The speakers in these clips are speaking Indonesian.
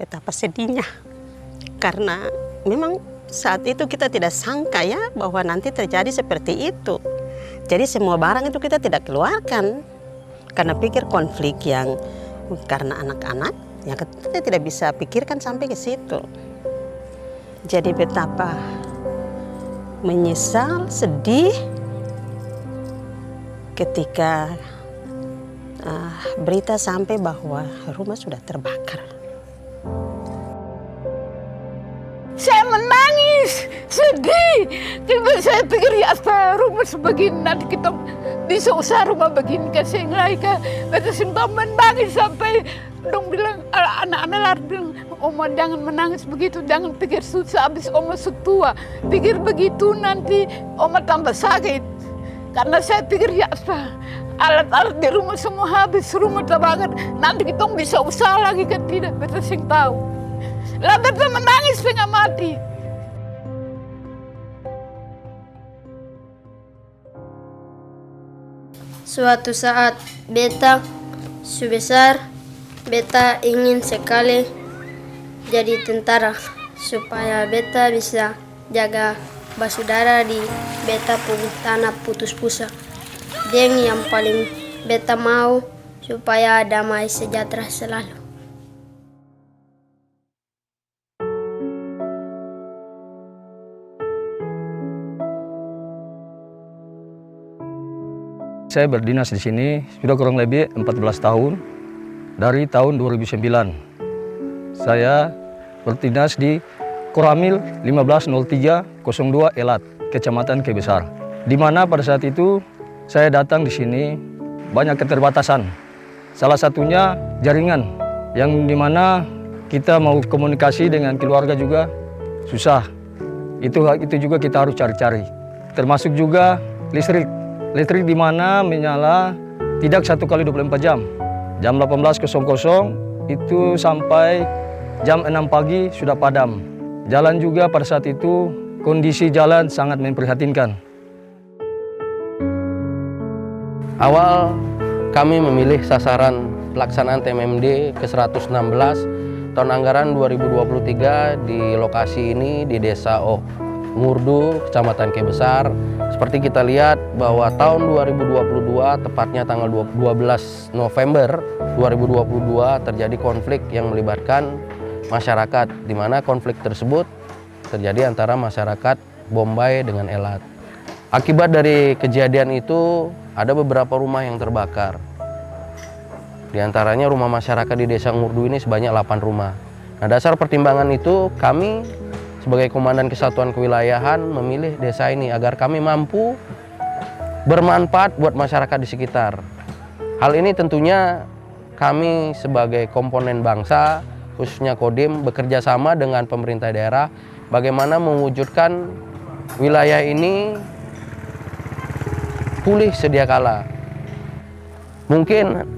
Betapa sedihnya, karena memang saat itu kita tidak sangka ya bahwa nanti terjadi seperti itu. Jadi semua barang itu kita tidak keluarkan karena pikir konflik yang karena anak-anak yang kita tidak bisa pikirkan sampai ke situ. Jadi betapa menyesal, sedih ketika berita sampai bahwa rumah sudah terbakar. Saya menangis, sedih. Saya pikir ya rumah sebegini, nanti kita bisa usaha rumah begini. Saya ngelaika, kata simpang menangis sampai dong bilang, anak-anak lari bilang, Oma jangan menangis begitu, jangan pikir susah, habis Oma setua. Pikir begitu nanti Oma tambah sakit. Karena saya pikir ya alat-alat di rumah semua habis, rumah terbakar. Nanti kita bisa usaha lagi kan tidak, betul sing tahu. Lah beta menangis setengah mati. Suatu saat beta sebesar, beta ingin sekali jadi tentara supaya beta bisa jaga basudara di beta pun tanah putus pusa. Dan yang paling beta mau supaya damai sejahtera selalu. Saya berdinas di sini sudah kurang lebih 14 tahun, dari tahun 2009. Saya berdinas di Koramil 150302 Elat, Kecamatan Kebesar. Di mana pada saat itu saya datang di sini banyak keterbatasan. Salah satunya jaringan, yang dimana kita mau komunikasi dengan keluarga juga susah. Itu juga kita harus cari-cari. Termasuk juga listrik. Listrik di mana menyala tidak 1 kali 24 jam. Jam 18.00 itu sampai jam 6 pagi sudah padam. Jalan juga pada saat itu kondisi jalan sangat memprihatinkan. Awal kami memilih sasaran pelaksanaan TMMD ke-116 tahun anggaran 2023 di lokasi ini di Desa Ngurdu, Kecamatan Kebesar. Seperti kita lihat bahwa tahun 2022, tepatnya tanggal 12 November 2022, terjadi konflik yang melibatkan masyarakat, di mana konflik tersebut terjadi antara masyarakat Bombay dengan Elat. Akibat dari kejadian itu, ada beberapa rumah yang terbakar. Di antaranya rumah masyarakat di Desa Ngurdu ini sebanyak 8 rumah. Nah, dasar pertimbangan itu kami sebagai Komandan Kesatuan Kewilayahan memilih desa ini agar kami mampu bermanfaat buat masyarakat di sekitar. Hal ini tentunya kami sebagai komponen bangsa, khususnya Kodim, bekerja sama dengan pemerintah daerah bagaimana mewujudkan wilayah ini pulih sedia kala. Mungkin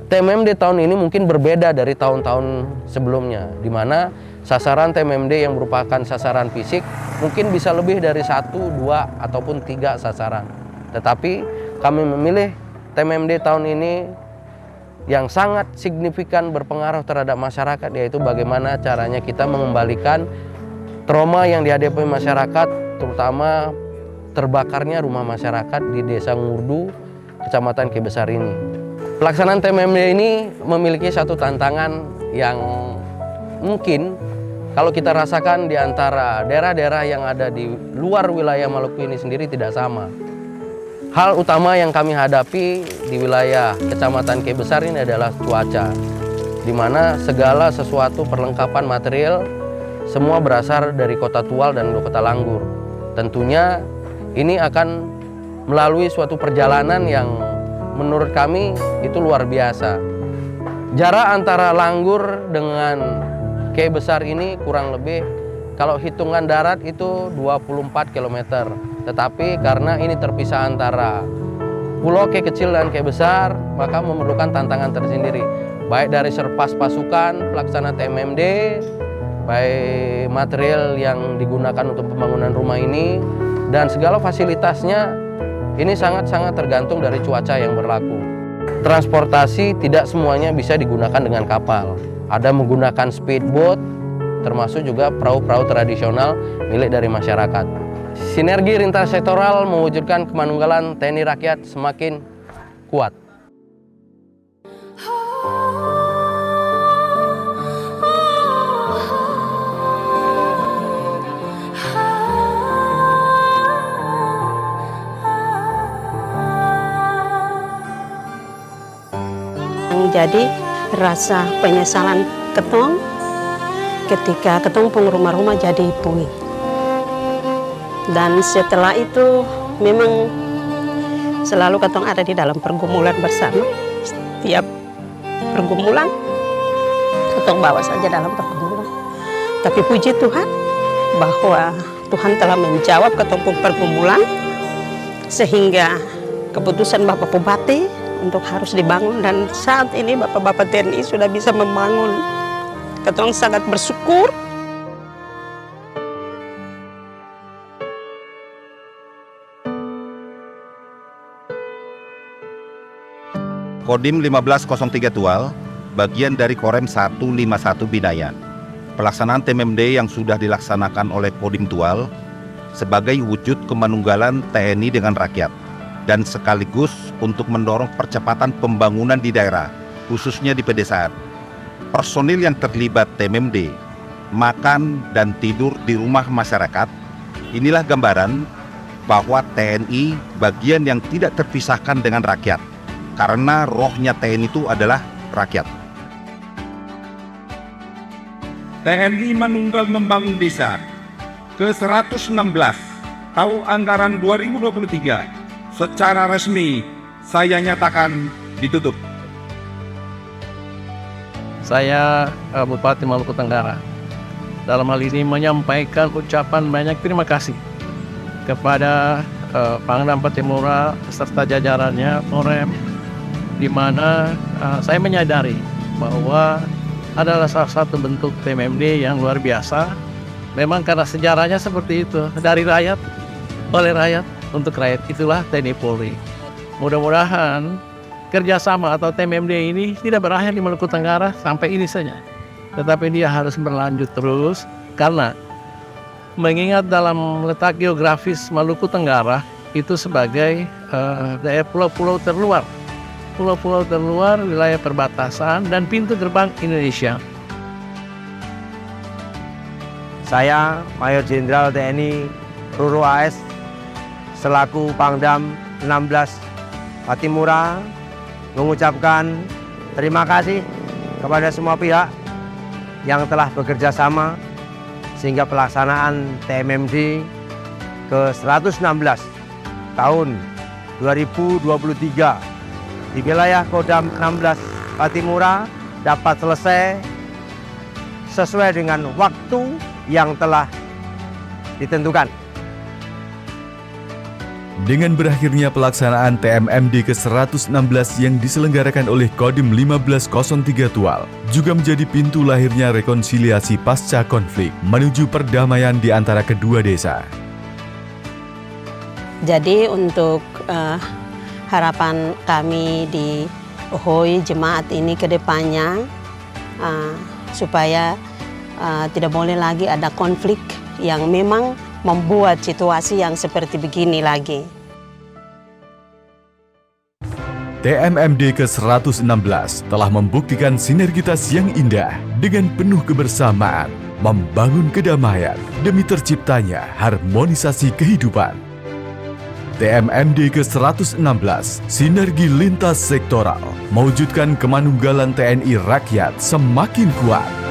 TMMD tahun ini mungkin berbeda dari tahun-tahun sebelumnya, di mana sasaran TMMD yang merupakan sasaran fisik mungkin bisa lebih dari 1, 2, ataupun 3 sasaran. Tetapi kami memilih TMMD tahun ini yang sangat signifikan berpengaruh terhadap masyarakat, yaitu bagaimana caranya kita mengembalikan trauma yang dihadapi masyarakat, terutama terbakarnya rumah masyarakat di Desa Ngurdu, Kecamatan Kebesar ini. Pelaksanaan TMMD ini memiliki satu tantangan yang mungkin kalau kita rasakan di antara daerah-daerah yang ada di luar wilayah Maluku ini sendiri tidak sama. Hal utama yang kami hadapi di wilayah Kecamatan Kebesar ini adalah cuaca, di mana segala sesuatu perlengkapan material semua berasal dari Kota Tual dan Kota Langgur. Tentunya ini akan melalui suatu perjalanan yang menurut kami itu luar biasa. Jarak antara Langgur dengan Kebesar ini kurang lebih kalau hitungan darat itu 24 km. Tetapi karena ini terpisah antara Pulau Ke Kecil dan Ke Besar, maka memerlukan tantangan tersendiri. Baik dari serpas pasukan, pelaksana TMMD, baik material yang digunakan untuk pembangunan rumah ini, dan segala fasilitasnya Ini sangat-sangat tergantung dari cuaca yang berlaku. Transportasi tidak semuanya bisa digunakan dengan kapal. Ada menggunakan speedboat, termasuk juga perahu-perahu tradisional milik dari masyarakat. Sinergi lintas sektoral mewujudkan kemanunggalan TNI Rakyat semakin kuat. Jadi rasa penyesalan ketong ketika ketong pung rumah-rumah jadi puing. Dan setelah itu memang selalu ketong ada di dalam pergumulan bersama. Setiap pergumulan ketong bawa saja dalam pergumulan. Tapi puji Tuhan bahwa Tuhan telah menjawab ketong pung pergumulan sehingga keputusan Bapak Bupati untuk harus dibangun, dan saat ini Bapak-Bapak TNI sudah bisa membangun. Ketong sangat bersyukur. Kodim 1503 Tual, bagian dari Korem 151 Bidaya. Pelaksanaan TMMD yang sudah dilaksanakan oleh Kodim Tual sebagai wujud kemanunggalan TNI dengan rakyat, dan sekaligus untuk mendorong percepatan pembangunan di daerah, khususnya di pedesaan. Personil yang terlibat TMMD, makan dan tidur di rumah masyarakat. Inilah gambaran bahwa TNI bagian yang tidak terpisahkan dengan rakyat, karena rohnya TNI itu adalah rakyat. TNI Manunggal Membangun Desa ke-116 tahun anggaran 2023 secara resmi saya nyatakan ditutup. Saya Bupati Maluku Tenggara dalam hal ini menyampaikan ucapan banyak terima kasih kepada Pangdam Patimura serta jajarannya Korem, di mana saya menyadari bahwa adalah salah satu bentuk TMMD yang luar biasa. Memang karena sejarahnya seperti itu, dari rakyat, oleh rakyat, untuk rakyat, itulah TNI Polri. Mudah-mudahan kerjasama atau TMMD ini tidak berakhir di Maluku Tenggara sampai ini saja, tetapi dia harus berlanjut terus, karena mengingat dalam letak geografis Maluku Tenggara itu sebagai daerah pulau-pulau terluar, wilayah perbatasan dan pintu gerbang Indonesia. Saya Mayor Jenderal TNI Roro AS selaku Pangdam 16 Patimura mengucapkan terima kasih kepada semua pihak yang telah bekerja sama sehingga pelaksanaan TMMD ke-116 tahun 2023 di wilayah Kodam 16 Patimura dapat selesai sesuai dengan waktu yang telah ditentukan. Dengan berakhirnya pelaksanaan TMMD ke-116 yang diselenggarakan oleh Kodim 1503 Tual, juga menjadi pintu lahirnya rekonsiliasi pasca konflik menuju perdamaian di antara kedua desa. Jadi untuk harapan kami di Ohoi Jemaat ini ke depannya, supaya tidak boleh lagi ada konflik yang memang membuat situasi yang seperti begini lagi. TMMD ke-116 telah membuktikan sinergitas yang indah dengan penuh kebersamaan, membangun kedamaian demi terciptanya harmonisasi kehidupan. TMMD ke-116, sinergi lintas sektoral, mewujudkan kemanunggalan TNI rakyat semakin kuat.